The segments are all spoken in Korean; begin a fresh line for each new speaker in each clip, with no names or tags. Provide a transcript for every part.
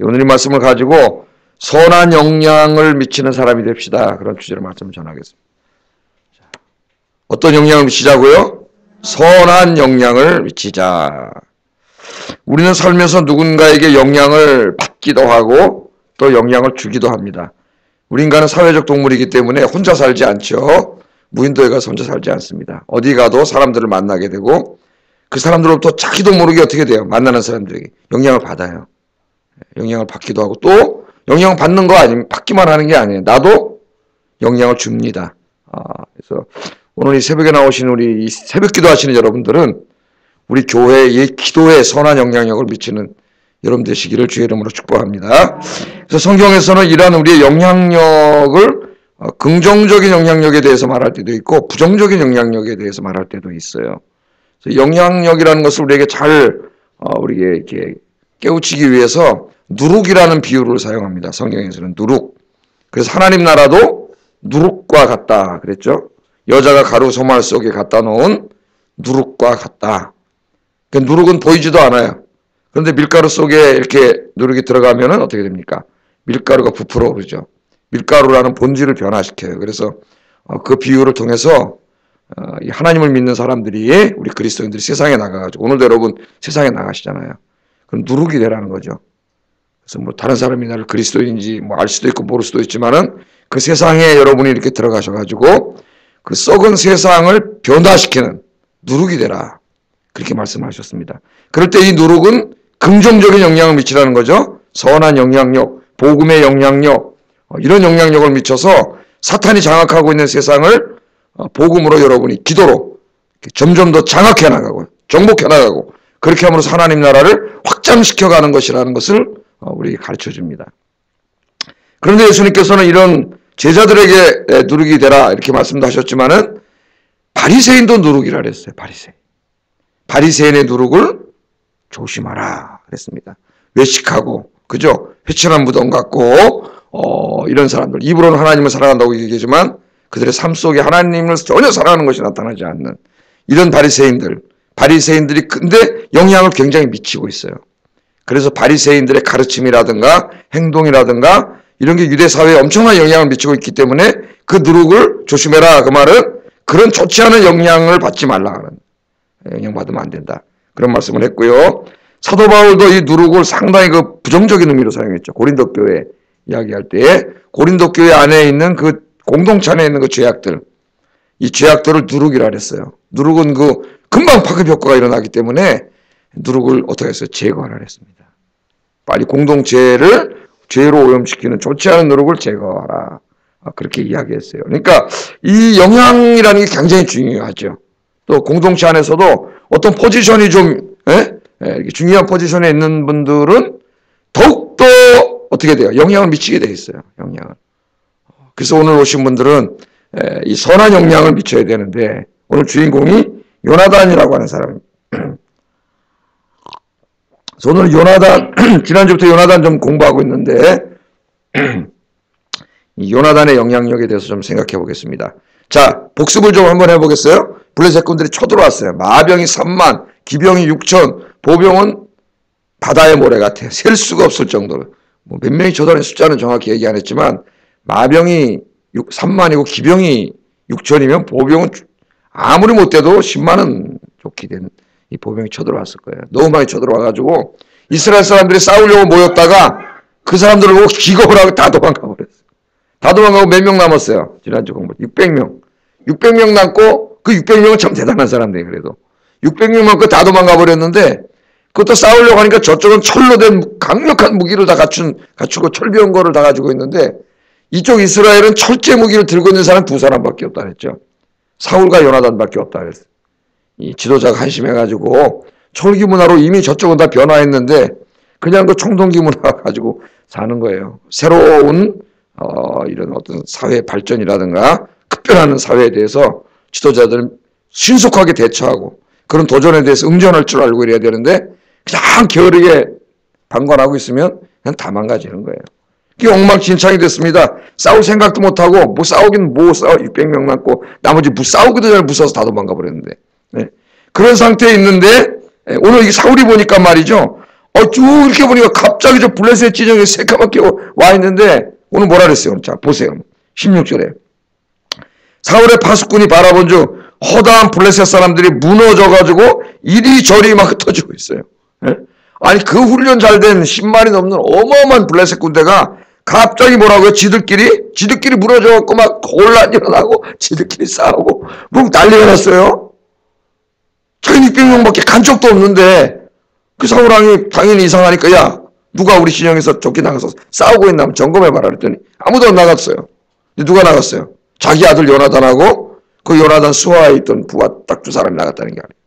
오늘 이 말씀을 가지고 선한 영향을 미치는 사람이 됩시다. 그런 주제로 말씀을 전하겠습니다. 어떤 영향을 미치자고요? 선한 영향을 미치자. 우리는 살면서 누군가에게 영향을 받기도 하고 또 영향을 주기도 합니다. 우리 인간은 사회적 동물이기 때문에 혼자 살지 않죠. 무인도에 가서 혼자 살지 않습니다. 어디 가도 사람들을 만나게 되고 그 사람들로부터 자기도 모르게 어떻게 돼요? 만나는 사람들에게 영향을 받아요. 영향을 받기도 하고 또 영향을 받는 거 아니면 받기만 하는 게 아니에요. 나도 영향을 줍니다. 그래서 오늘 이 새벽에 나오신 우리 이 새벽 기도하시는 여러분들은 우리 교회의 기도에 선한 영향력을 미치는 여러분 되시기를 주의 이름으로 축복합니다. 그래서 성경에서는 이러한 우리의 영향력을 긍정적인 영향력에 대해서 말할 때도 있고 부정적인 영향력에 대해서 말할 때도 있어요. 그래서 영향력이라는 것을 우리에게 잘 우리에게 이렇게 깨우치기 위해서 누룩이라는 비유를 사용합니다. 성경에서는 누룩. 그래서 하나님 나라도 누룩과 같다 그랬죠. 여자가 가루 소말 속에 갖다 놓은 누룩과 같다. 그러니까 누룩은 보이지도 않아요. 그런데 밀가루 속에 이렇게 누룩이 들어가면은 어떻게 됩니까? 밀가루가 부풀어 오르죠. 밀가루라는 본질을 변화시켜요. 그래서 그 비유를 통해서 하나님을 믿는 사람들이 우리 그리스도인들이 세상에 나가가지고 오늘도 여러분 세상에 나가시잖아요. 그럼 누룩이 되라는 거죠. 그래서 뭐 다른 사람이 나를 그리스도인인지 뭐 알 수도 있고 모를 수도 있지만은 그 세상에 여러분이 이렇게 들어가셔가지고 그 썩은 세상을 변화시키는 누룩이 되라. 그렇게 말씀하셨습니다. 그럴 때 이 누룩은 긍정적인 영향을 미치라는 거죠. 선한 영향력, 복음의 영향력, 이런 영향력을 미쳐서 사탄이 장악하고 있는 세상을 복음으로 여러분이 기도로 점점 더 장악해 나가고 정복해 나가고 그렇게 함으로써 하나님 나라를 확장시켜가는 것이라는 것을 우리에게 가르쳐 줍니다. 그런데 예수님께서는 이런 제자들에게 누룩이 되라 이렇게 말씀도 하셨지만은 바리새인도 누룩이라 그랬어요. 바리새인의 누룩을 조심하라 그랬습니다. 외식하고 그죠? 회칠한 무덤 같고 이런 사람들 입으로는 하나님을 사랑한다고 얘기하지만 그들의 삶 속에 하나님을 전혀 사랑하는 것이 나타나지 않는 이런 바리새인들이 근데 영향을 굉장히 미치고 있어요. 그래서 바리새인들의 가르침이라든가 행동이라든가 이런 게 유대 사회에 엄청난 영향을 미치고 있기 때문에 그 누룩을 조심해라. 그 말은 그런 좋지 않은 영향을 받지 말라 하는 영향받으면 안 된다. 그런 말씀을 했고요. 사도 바울도 이 누룩을 상당히 그 부정적인 의미로 사용했죠. 고린도 교회 이야기할 때 고린도 교회 안에 있는 그 공동체 안에 있는 그 죄악들 이 죄악들을 누룩이라 그랬어요. 누룩은 그 금방 파급 효과가 일어나기 때문에 누룩을 어떻게 했어요? 제거하라 그랬습니다. 빨리 공동체를 죄로 오염시키는 좋지 않은 누룩을 제거하라. 그렇게 이야기했어요. 그러니까 이 영향이라는 게 굉장히 중요하죠. 또 공동체 안에서도 어떤 포지션이 좀 중요한 포지션에 있는 분들은 더욱더 어떻게 돼요? 영향을 미치게 돼 있어요. 영향을. 그래서 오늘 오신 분들은 이 선한 영향을 미쳐야 되는데 오늘 주인공이 요나단이라고 하는 사람입니다. 그래서 오늘 요나단 지난주부터 요나단 좀 공부하고 있는데 이 요나단의 영향력에 대해서 좀 생각해 보겠습니다. 자, 복습을 좀 한번 해보겠어요? 블레셋 군들이 쳐들어왔어요. 마병이 3만, 기병이 6천, 보병은 바다의 모래 같아요. 셀 수가 없을 정도로. 뭐 몇 명이 쳐들어온 숫자는 정확히 얘기 안 했지만 마병이 3만이고 기병이 6천이면 보병은 아무리 못돼도 10만은 좋게 된 이 보병이 쳐들어왔을 거예요. 너무 많이 쳐들어와가지고 이스라엘 사람들이 싸우려고 모였다가 그 사람들을 보고 기겁을 하고 다 도망가 버렸어요. 다 도망가고 몇 명 남았어요. 지난주 공부 600명. 600명 남고 그 600명은 참 대단한 사람들이에요. 그래도 600명 남고 다 도망가 버렸는데 그것도 싸우려고 하니까 저쪽은 철로 된 강력한 무기를 다 갖추고 철병거를 다 가지고 있는데 이쪽 이스라엘은 철제 무기를 들고 있는 사람 2사람밖에 없다 그랬죠. 사울과 요나단밖에 없다 그랬어요. 이 지도자가 한심해가지고 철기 문화로 이미 저쪽은 다 변화했는데 그냥 그 총동기 문화 가지고 사는 거예요. 새로운 이런 어떤 사회 발전이라든가 급변하는 사회에 대해서 지도자들은 신속하게 대처하고 그런 도전에 대해서 응전할 줄 알고 이래야 되는데 그냥 게으르게 방관하고 있으면 그냥 다 망가지는 거예요. 그게 엉망진창이 됐습니다. 싸울 생각도 못하고 뭐 싸우긴 뭐 싸워 600명 남고 나머지 싸우기도 전에 무서워서 다 도망가 버렸는데 네. 그런 상태에 있는데 오늘 이 사울이 보니까 말이죠. 쭉 이렇게 보니까 갑자기 저 블레셋 진영에 새까맣게 와 있는데, 오늘 뭐라 그랬어요? 자, 보세요. 16절에. 사울의 파수꾼이 바라본 중 허다한 블레셋 사람들이 무너져가지고 이리저리 막 흩어지고 있어요. 예? 아니, 그 훈련 잘된 10만이 넘는 어마어마한 블레셋 군대가 갑자기 뭐라고요? 지들끼리 무너져갖고 막 혼란 일어나고, 지들끼리 싸우고, 뭐 난리가 났어요. 자기 600명밖에 간 적도 없는데, 그 사울왕이 당연히 이상하니까, 야, 누가 우리 진영에서 쫓겨 나가서 싸우고 있나 하면 점검해봐라 그랬더니 아무도 안 나갔어요. 근데 누가 나갔어요? 자기 아들 요나단하고 그 요나단 수하에 있던 부하 딱 두 사람이 나갔다는 게 아니에요.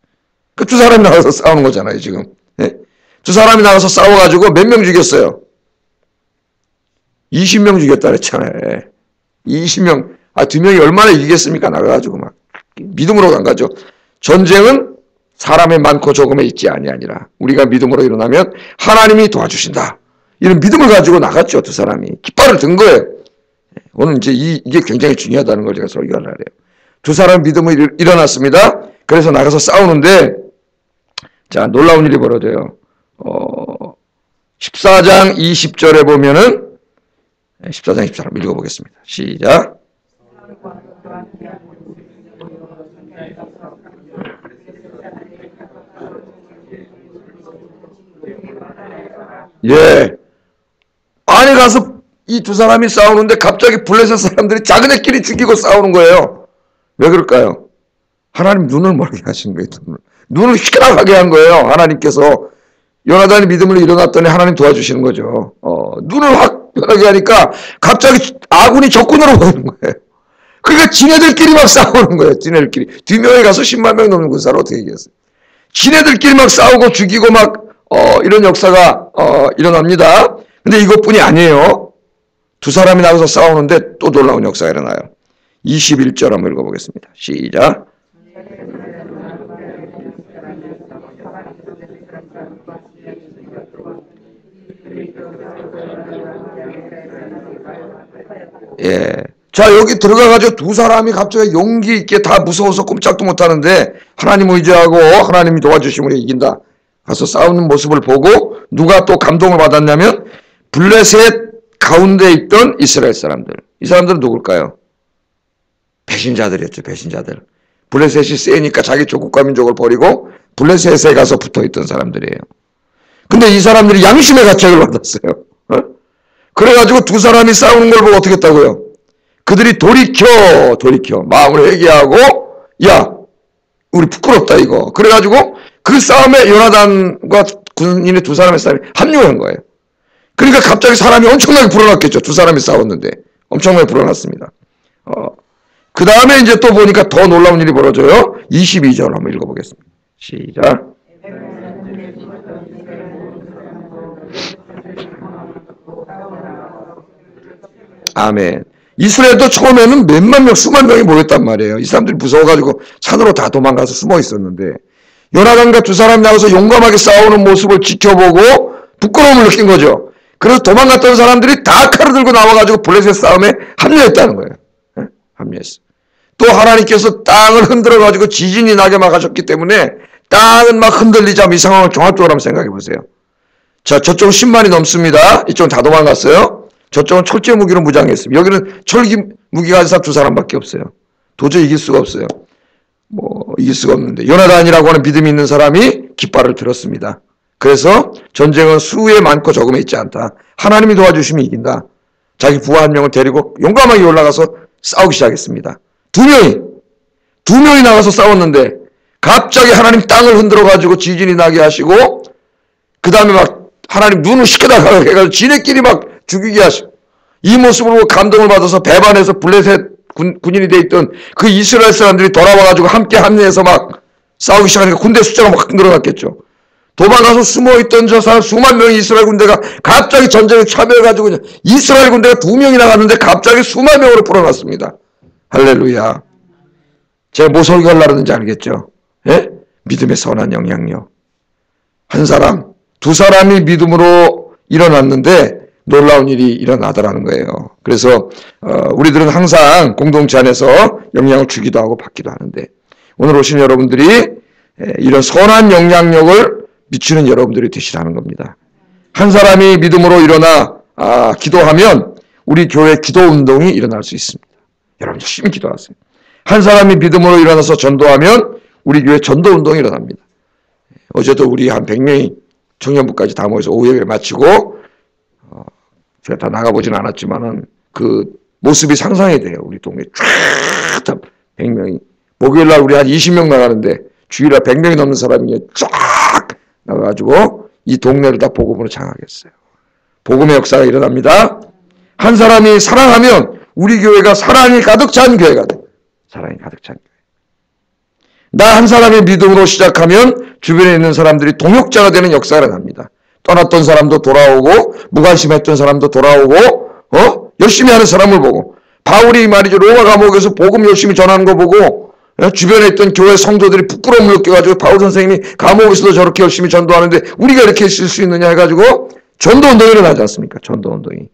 그 두 사람이 나가서 싸우는 거잖아요, 지금. 예? 두 사람이 나가서 싸워가지고 몇 명 죽였어요? 20명 죽였다 그랬잖아요. 20명. 두 명이 얼마나 이기겠습니까? 나가가지고 막. 믿음으로 간 거죠. 전쟁은 사람의 많고 적음에 있지 아니하니라. 우리가 믿음으로 일어나면 하나님이 도와주신다. 이런 믿음을 가지고 나갔죠, 두 사람이. 깃발을 든 거예요. 오늘 이제 이게 굉장히 중요하다는 걸 제가 설교를 하래요. 두 사람 믿음으로 일어났습니다. 그래서 나가서 싸우는데, 자, 놀라운 일이 벌어져요. 14장 20절에 보면은, 14장 24절 읽어보겠습니다. 시작. 예. 안에 가서 이 두 사람이 싸우는데 갑자기 블레셋 사람들이 자기네끼리 죽이고 싸우는 거예요. 왜 그럴까요? 하나님 눈을 멀게 하신 거예요. 눈을 휘게 한 거예요. 하나님께서 요나단이 믿음으로 일어났더니 하나님 도와주시는 거죠. 눈을 확 변하게 하니까 갑자기 아군이 적군으로 보이는 거예요. 그러니까 지네들끼리 막 싸우는 거예요. 지네들끼리. 두 명이 가서 10만 명 넘는 군사를 어떻게 이겼어요? 지네들끼리 막 싸우고 죽이고 막 이런 역사가 일어납니다. 근데 이것뿐이 아니에요. 두 사람이 나가서 싸우는데 또 놀라운 역사가 일어나요. 21절 한번 읽어보겠습니다. 시작. 예. 자, 여기 들어가가지고 두 사람이 갑자기 용기 있게 다 무서워서 꼼짝도 못하는데 하나님 의지하고 하나님이 도와주시면 이긴다. 가서 싸우는 모습을 보고 누가 또 감동을 받았냐면 블레셋 가운데 있던 이스라엘 사람들. 이 사람들은 누굴까요? 배신자들이었죠. 배신자들. 블레셋이 세니까 자기 조국과 민족을 버리고 블레셋에 가서 붙어있던 사람들이에요. 근데 이 사람들이 양심의 가책을 받았어요. 그래가지고 두 사람이 싸우는 걸 보고 어떻게 했다고요? 그들이 돌이켜 마음을 회개하고, 야, 우리 부끄럽다 이거. 그래가지고 그 싸움에 요나단과 군인의 두 사람의 싸움이 합류한 거예요. 그러니까 갑자기 사람이 엄청나게 불어났겠죠. 두 사람이 싸웠는데 엄청나게 불어났습니다. 그 다음에 이제 또 보니까 더 놀라운 일이 벌어져요. 22절 한번 읽어보겠습니다. 시작. 아멘. 이스라엘도 처음에는 몇만 명, 수만 명이 모였단 말이에요. 이 사람들이 무서워가지고 산으로 다 도망가서 숨어 있었는데 요나단과 두 사람이 나와서 용감하게 싸우는 모습을 지켜보고 부끄러움을 느낀 거죠. 그래서 도망갔던 사람들이 다 칼을 들고 나와가지고 블레셋 싸움에 합류했다는 거예요. 네? 합류했어. 또 하나님께서 땅을 흔들어가지고 지진이 나게 막으셨기 때문에 땅은 막 흔들리자. 이 상황을 종합적으로 한번 생각해 보세요. 자, 저쪽은 10만이 넘습니다. 이쪽은 다 도망갔어요. 저쪽은 철제 무기로 무장했습니다. 여기는 철기 무기 가진 사람 두 사람밖에 없어요. 도저히 이길 수가 없어요. 이길 수가 없는데 요나단이라고 하는 믿음이 있는 사람이 깃발을 들었습니다. 그래서 전쟁은 수에 많고 적음에 있지 않다. 하나님이 도와주시면 이긴다. 자기 부하 한 명을 데리고 용감하게 올라가서 싸우기 시작했습니다. 두 명이 나가서 싸웠는데 갑자기 하나님 땅을 흔들어가지고 지진이 나게 하시고 그 다음에 막 하나님 눈을 시켜다가 해가지고 지네끼리 막 죽이게 하시고 이 모습으로 감동을 받아서 배반해서 블레셋 군인이 돼 있던 그 이스라엘 사람들이 돌아와가지고 함께 합류해서 막 싸우기 시작하니까 군대 숫자가 막 늘어났겠죠. 도망가서 숨어있던 저 사람 수만 명의 이스라엘 군대가 갑자기 전쟁에 참여해가지고 이스라엘 군대가 2명이 나갔는데 갑자기 수만 명으로 불어났습니다. 할렐루야. 제가 뭐 설교하려고 하는지 알겠죠? 예? 믿음의 선한 영향력. 한 사람, 두 사람이 믿음으로 일어났는데 놀라운 일이 일어나더라는 거예요. 그래서 우리들은 항상 공동체 안에서 영향을 주기도 하고 받기도 하는데 오늘 오신 여러분들이 이런 선한 영향력을 미치는 여러분들이 되시라는 겁니다. 한 사람이 믿음으로 일어나 기도하면 우리 교회 기도운동이 일어날 수 있습니다. 여러분 열심히 기도하세요. 한 사람이 믿음으로 일어나서 전도하면 우리 교회 전도운동이 일어납니다. 어제도 우리 한 100명이 청년부까지 다 모여서 오후 예배 마치고 제가 다 나가보진 않았지만은 그 모습이 상상이 돼요. 우리 동네 쫙 100명이. 목요일날 우리 한 20명 나가는데 주일날 100명이 넘는 사람이 쫙 나가가지고 이 동네를 다 복음으로 장하겠어요. 복음의 역사가 일어납니다. 한 사람이 사랑하면 우리 교회가 사랑이 가득 찬 교회가 돼요. 사랑이 가득 찬 교회. 나 한 사람의 믿음으로 시작하면 주변에 있는 사람들이 동역자가 되는 역사가 일어납니다. 떠났던 사람도 돌아오고 무관심했던 사람도 돌아오고 열심히 하는 사람을 보고 바울이 말이죠. 로마 감옥에서 복음 열심히 전하는 거 보고 주변에 있던 교회 성도들이 부끄러움을 느껴가지고 바울 선생님이 감옥에서도 저렇게 열심히 전도하는데 우리가 이렇게 있을 수 있느냐 해가지고 전도운동이 일어나지 않습니까? 전도운동이.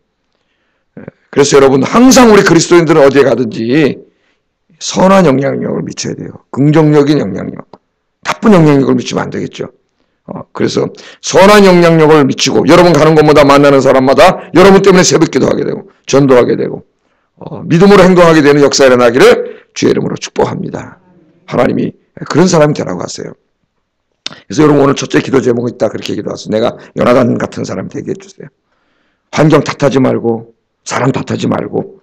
그래서 여러분 항상 우리 그리스도인들은 어디에 가든지 선한 영향력을 미쳐야 돼요. 긍정적인 영향력. 나쁜 영향력을 미치면 안 되겠죠. 그래서 선한 영향력을 미치고 여러분 가는 곳마다 만나는 사람마다 여러분 때문에 새벽기도 하게 되고 전도하게 되고 믿음으로 행동하게 되는 역사가 일어나기를 주의 이름으로 축복합니다. 하나님이 그런 사람이 되라고 하세요. 그래서 여러분 오늘 첫째 기도 제목이 있다 그렇게 기도하세요. 내가 요나단 같은 사람이 되게 해주세요. 환경 탓하지 말고 사람 탓하지 말고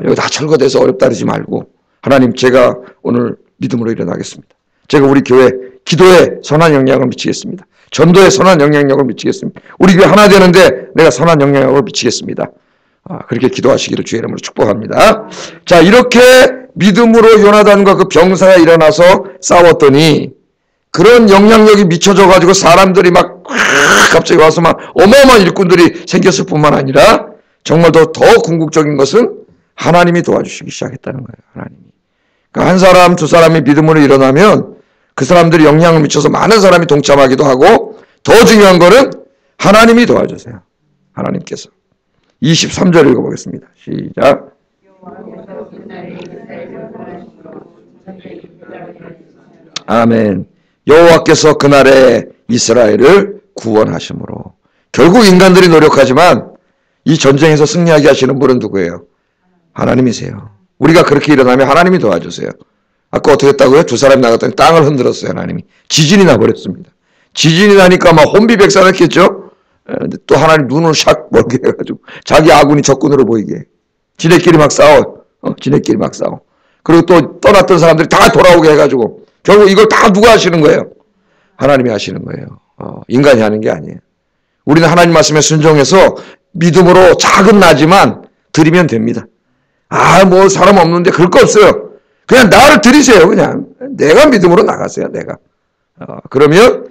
여기 다 철거돼서 어렵다 그러지 말고 하나님 제가 오늘 믿음으로 일어나겠습니다. 제가 우리 교회 기도에 선한 영향을 미치겠습니다. 전도에 선한 영향력을 미치겠습니다. 우리 교회 하나 되는데 내가 선한 영향력을 미치겠습니다. 그렇게 기도하시기를 주의 이름으로 축복합니다. 자, 이렇게 믿음으로 요나단과 그 병사가 일어나서 싸웠더니 그런 영향력이 미쳐져 가지고 사람들이 막 갑자기 와서 막 어마어마한 일꾼들이 생겼을 뿐만 아니라 정말 더 궁극적인 것은 하나님이 도와주시기 시작했다는 거예요. 하나님이. 그러니까 한 사람 두 사람이 믿음으로 일어나면 그 사람들이 영향을 미쳐서 많은 사람이 동참하기도 하고 더 중요한 거는 하나님이 도와주세요. 하나님께서. 23절 읽어보겠습니다. 시작. 아멘. 여호와께서 그날에 이스라엘을 구원하심으로. 결국 인간들이 노력하지만 이 전쟁에서 승리하게 하시는 분은 누구예요? 하나님이세요. 우리가 그렇게 일어나면 하나님이 도와주세요. 아까 어떻게 했다고요? 두 사람이 나갔더니 땅을 흔들었어요. 하나님이. 지진이 나버렸습니다. 지진이 나니까 막 혼비백산했겠죠? 또 하나님 눈을 샥 멀게 해가지고 자기 아군이 적군으로 보이게. 지네끼리 막 싸워. 지네끼리 막 싸워. 그리고 또 떠났던 사람들이 다 돌아오게 해가지고 결국 이걸 다 누가 하시는 거예요? 하나님이 하시는 거예요. 인간이 하는 게 아니에요. 우리는 하나님 말씀에 순종해서 믿음으로 작은 나지만 드리면 됩니다. 뭐 사람 없는데 그럴 거 없어요. 그냥 나를 드리세요. 그냥 내가 믿음으로 나가세요. 내가. 그러면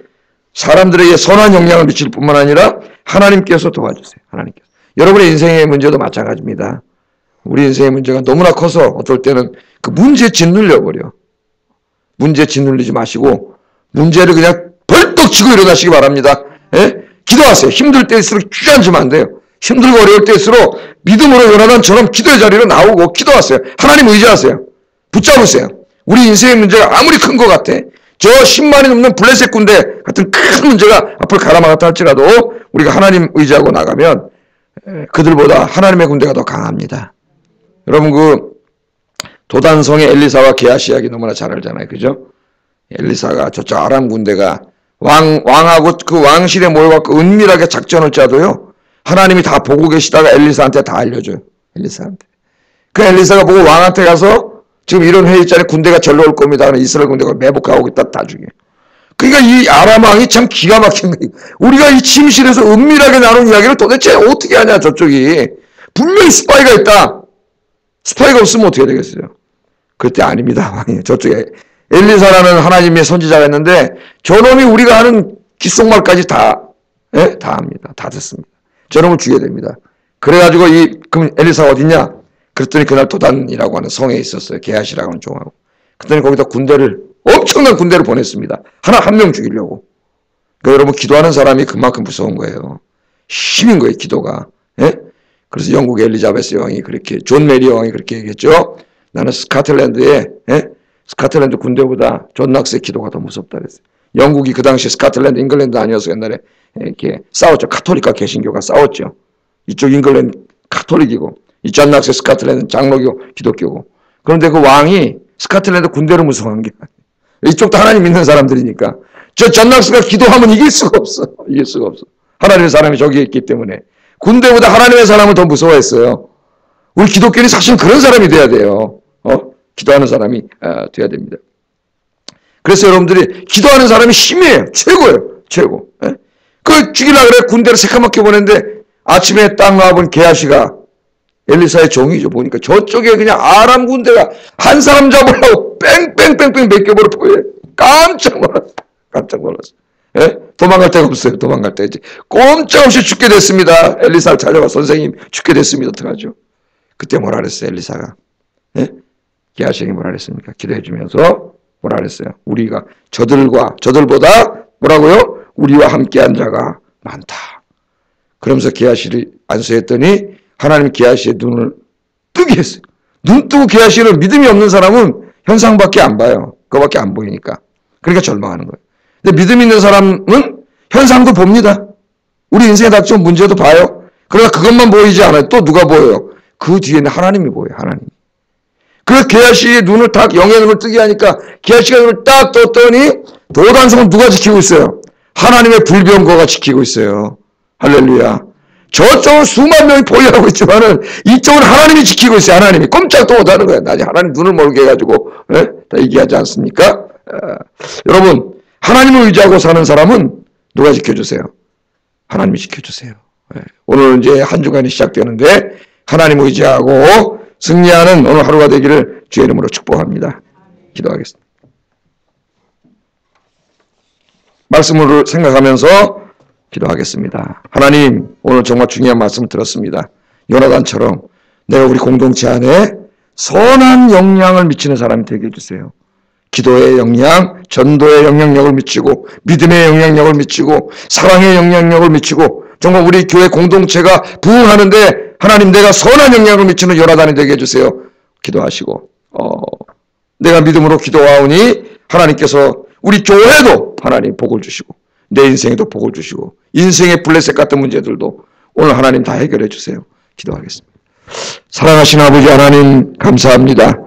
사람들에게 선한 영향을 미칠 뿐만 아니라 하나님께서 도와주세요. 하나님께서. 여러분의 인생의 문제도 마찬가지입니다. 우리 인생의 문제가 너무나 커서 어떨 때는 그 문제에 짓눌려 버려. 문제에 짓눌리지 마시고 문제를 그냥 벌떡 치고 일어나시기 바랍니다. 예? 기도하세요. 힘들 때일수록 주저앉으면 안 돼요. 힘들고 어려울 때일수록 믿음으로 요나단처럼 기도의 자리로 나오고 기도하세요. 하나님 의지하세요. 붙잡으세요. 우리 인생의 문제가 아무리 큰 것 같아. 저 10만이 넘는 블레셋 군대 같은 큰 문제가 앞을 가라막았다 할지라도 우리가 하나님 의지하고 나가면 그들보다 하나님의 군대가 더 강합니다. 여러분 그 도단성의 엘리사와 게하시 이야기 너무나 잘 알잖아요. 그죠? 엘리사가 저쪽 아람 군대가 왕하고 그 왕실에 모여갖고 은밀하게 작전을 짜도요. 하나님이 다 보고 계시다가 엘리사한테 다 알려줘요. 엘리사한테. 그 엘리사가 보고 왕한테 가서 지금 이런 회의 자리에 군대가 절로 올 겁니다. 이스라엘 군대가 매복하고 있다 나중에. 그러니까 이 아람 왕이 참 기가 막힌 거예요. 우리가 이 침실에서 은밀하게 나눈 이야기를 도대체 어떻게 하냐 저쪽이. 분명히 스파이가 있다. 스파이가 없으면 어떻게 되겠어요? 그때 아닙니다. 왕이. 저쪽에 엘리사라는 하나님의 선지자가 있는데 저놈이 우리가 하는 귓속말까지 다 합니다. 다 듣습니다. 저놈을 죽여야 됩니다. 그래가지고 그럼 엘리사가 어딨냐? 그랬더니 그날 도단이라고 하는 성에 있었어요. 게하시라고 하는 종하고. 그랬더니 거기다 엄청난 군대를 보냈습니다. 한 명 죽이려고. 그러니까 여러분 기도하는 사람이 그만큼 무서운 거예요. 힘인 거예요. 기도가. 예? 그래서 영국 엘리자베스 여왕이 그렇게 존 메리 여왕이 그렇게 얘기했죠. 나는 스코틀랜드 군대보다 존 낙스의 기도가 더 무섭다 그랬어요. 영국이 그 당시 스코틀랜드, 잉글랜드 아니어서 옛날에 이렇게 싸웠죠. 카톨릭과 개신교가 싸웠죠. 이쪽 잉글랜드 카톨릭이고 이쪽 낙세 스코틀랜드 장로교 기독교고. 그런데 그 왕이 스코틀랜드 군대를 무서워한 게 이쪽도 하나님 믿는 사람들이니까 저 전낙스가 기도하면 이길 수가 없어. 이길 수가 없어. 하나님의 사람이 저기에 있기 때문에 군대보다 하나님의 사람을 더 무서워했어요. 우리 기독교인이 사실 그런 사람이 돼야 돼요. 기도하는 사람이 돼야 됩니다. 그래서 여러분들이 기도하는 사람이 힘이에요. 최고예요. 최고. 그 죽이려고 그래 군대를 새까맣게 보냈는데 아침에 딱 나와본 게하시가 엘리사의 종이죠. 보니까 저쪽에 그냥 아람 군대가 한 사람 잡으려고 뺑뺑뺑뺑 몇 겹으로 보여요. 깜짝 놀랐어. 깜짝 놀랐어. 도망갈 데가 없어요. 도망갈 데 이제 꼼짝없이 죽게 됐습니다. 엘리사를 찾아가 선생님 죽게 됐습니다. 어떡하죠? 그때 뭐라 그랬어요? 엘리사가 게하시에게 뭐라 그랬습니까? 기도해 주면서 뭐라 그랬어요? 우리가 저들보다 뭐라고요? 우리와 함께한 자가 많다. 그러면서 게하시를 안수했더니 하나님 게하시의 눈을 뜨게 했어요. 눈 뜨고 게하시를 믿음이 없는 사람은 현상밖에 안 봐요. 그거밖에 안 보이니까. 그러니까 절망하는 거예요. 근데 믿음 있는 사람은 현상도 봅니다. 우리 인생에 닥쳐온 문제도 봐요. 그러나 그것만 보이지 않아요. 또 누가 보여요? 그 뒤에는 하나님이 보여요. 하나님. 그래서 게하시의 눈을 딱 영의 눈을 뜨게 하니까 게하시가 눈을 딱 떴더니 도단성은 누가 지키고 있어요? 하나님의 불병거가 지키고 있어요. 할렐루야. 저쪽은 수만 명이 보유하고 있지만은 이쪽은 하나님이 지키고 있어요. 하나님이 꼼짝도 못하는 거예요. 나중에 하나님 눈을 멀게 해가지고 다 얘기하지 않습니까? 여러분 하나님을 의지하고 사는 사람은 누가 지켜주세요? 하나님이 지켜주세요. 오늘 이제 한 주간이 시작되는데 하나님을 의지하고 승리하는 오늘 하루가 되기를 주의 이름으로 축복합니다. 기도하겠습니다. 말씀을 생각하면서 기도하겠습니다. 하나님, 오늘 정말 중요한 말씀을 들었습니다. 요나단처럼 내가 우리 공동체 안에 선한 영향을 미치는 사람이 되게 해주세요. 기도의 영향, 전도의 영향력을 미치고 믿음의 영향력을 미치고 사랑의 영향력을 미치고 정말 우리 교회 공동체가 부흥하는데 하나님 내가 선한 영향을 미치는 요나단이 되게 해주세요. 기도하시고 내가 믿음으로 기도하오니 하나님께서 우리 교회도 하나님 복을 주시고 내 인생에도 복을 주시고 인생의 블레셋 같은 문제들도 오늘 하나님 다 해결해 주세요. 기도하겠습니다. 사랑하신 아버지 하나님 감사합니다.